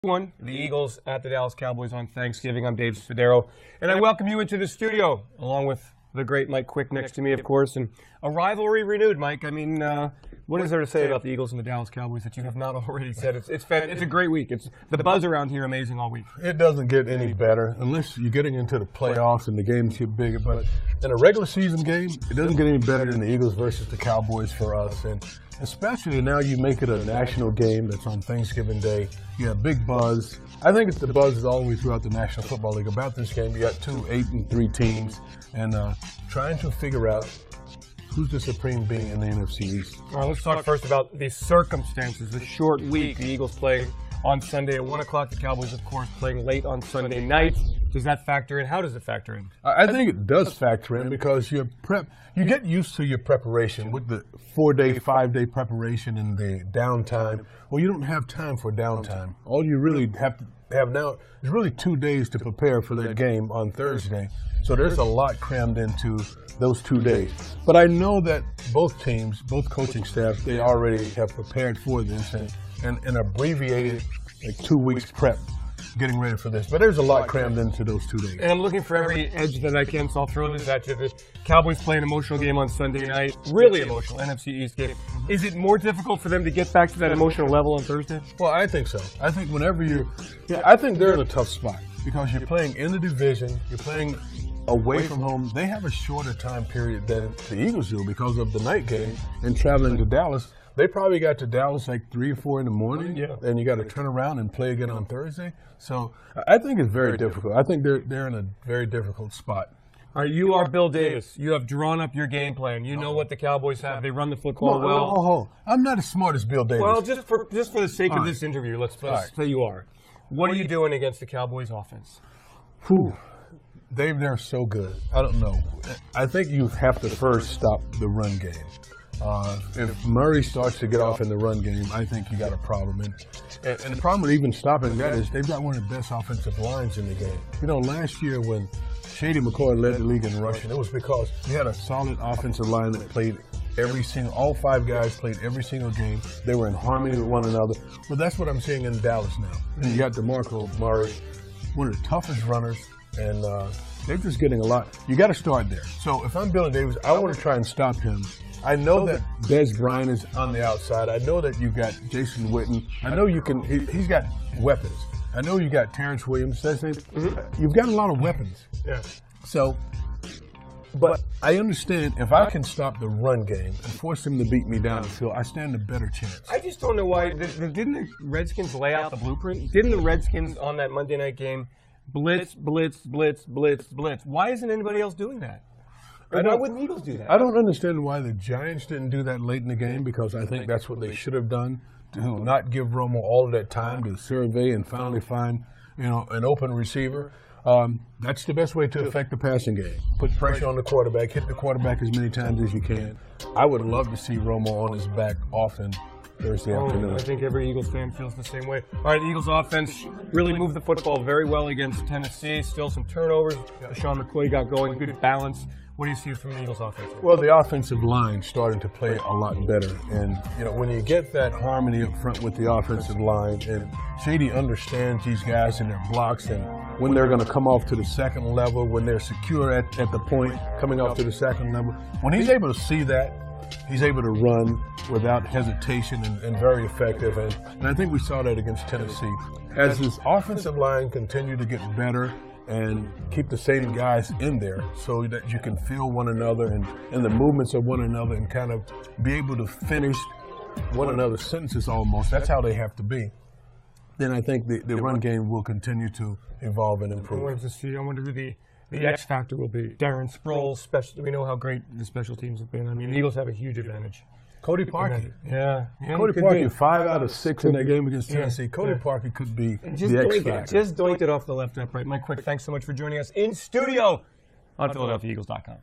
One, the Eagles at the Dallas Cowboys on Thanksgiving. I'm Dave Spadaro, and I welcome you into the studio, along with the great Mike Quick next to me, of course, and a rivalry renewed, Mike. I mean, what is there to say about the Eagles and the Dallas Cowboys that you have not already said? It's a great week. It's the buzz around here amazing all week. It doesn't get any better unless you're getting into the playoffs and the games get bigger. But in a regular season game, it doesn't get any better than the Eagles versus the Cowboys for us. And especially now you make it a national game that's on Thanksgiving Day. You have big buzz. I think the buzz is all the way throughout the National Football League about this game. You got 2 8-3 teams and trying to figure out who's the supreme being in the NFC East. All right, let's talk first about the circumstances, the short week. The Eagles playing on Sunday at 1 o'clock. The Cowboys, of course, playing late on Sunday night. Does that factor in? How does it factor in? I think it does factor in because you get used to your preparation with the 4-day, 5-day preparation and the downtime. Well, you don't have time for downtime. All you really have to have now is really 2 days to prepare for that game on Thursday. So there's a lot crammed into those 2 days. But I know that both teams, both coaching staffs, they already have prepared for this and abbreviated like 2 weeks prep getting ready for this. But there's a lot crammed into those 2 days. And I'm looking for every edge that I can, so I'll throw this at you. The Cowboys play an emotional game on Sunday night, really emotional, NFC East game. Is it more difficult for them to get back to that emotional level on Thursday? Well, I think so. I think I think they're in a tough spot because you're playing in the division, you're playing away from home. They have a shorter time period than the Eagles do because of the night game and traveling to Dallas. They probably got to Dallas like 3 or 4 in the morning, and you got to turn around and play again on Thursday. So I think it's very difficult. I think they're in a very difficult spot. All right, you are Bill Davis. You have drawn up your game plan. You know what the Cowboys have. They run the football well. No, I'm not as smart as Bill Davis. Well, just for the sake of this interview, let's say you are. What are you doing against the Cowboys offense? Whew. They're so good. I don't know. I think you have to first stop the run game. If Murray starts to get off in the run game, I think you got a problem. And the problem with even stopping that is they've got one of the best offensive lines in the game. You know, last year when Shady McCoy led the league in rushing, it was because he had a solid offensive line that played all 5 guys played every single game. They were in harmony with one another. Well, that's what I'm seeing in Dallas now. And you got DeMarco Murray, one of the toughest runners, and they're just getting a lot. You got to start there. So if I'm Bill Davis, I want to try and stop him. I know that Dez Bryant is on the outside. I know that you've got Jason Witten. I know you can. He's got weapons. I know you got Terrence Williams. You've got a lot of weapons. Yeah. So, but I understand if I can stop the run game and force him to beat me down the field, I stand a better chance. I just don't know why. Didn't the Redskins lay out the blueprint? Didn't the Redskins on that Monday night game blitz, blitz, blitz, blitz, blitz? Why isn't anybody else doing that? Why wouldn't the Eagles do that? I don't understand why the Giants didn't do that late in the game because I think that's what they should have done, to not give Romo all of that time to survey and finally find, an open receiver. That's the best way to affect the passing game. Put pressure on the quarterback, hit the quarterback as many times as you can. I would love to see Romo on his back often Thursday afternoon. I think every Eagles fan feels the same way. All right, the Eagles offense really moved the football very well against Tennessee. Still some turnovers. Sean McCoy got going, good balance. What do you see from the Eagles offense? Well, the offensive line starting to play a lot better. And, when you get that harmony up front with the offensive line, and Shady understands these guys and their blocks and when they're going to come off to the second level, when they're secure at the point coming off to the second level. When he's able to see that, he's able to run without hesitation and very effective. And I think we saw that against Tennessee. As his offensive line continued to get better, and keep the same guys in there so that you can feel one another and the movements of one another and kind of be able to finish one another's sentences almost. That's how they have to be. Then I think the run game will continue to evolve and improve. I wonder who the X factor will be. Darren Sproles, we know how great the special teams have been. I mean, the Eagles have a huge advantage. Cody Parkey. Yeah. Cody Parkey, 5 out of 6 in that game against Tennessee. Cody Parkey could be the X factor. Just doinked it off the left upright. Mike Quick, thanks so much for joining us in studio on PhiladelphiaEagles.com.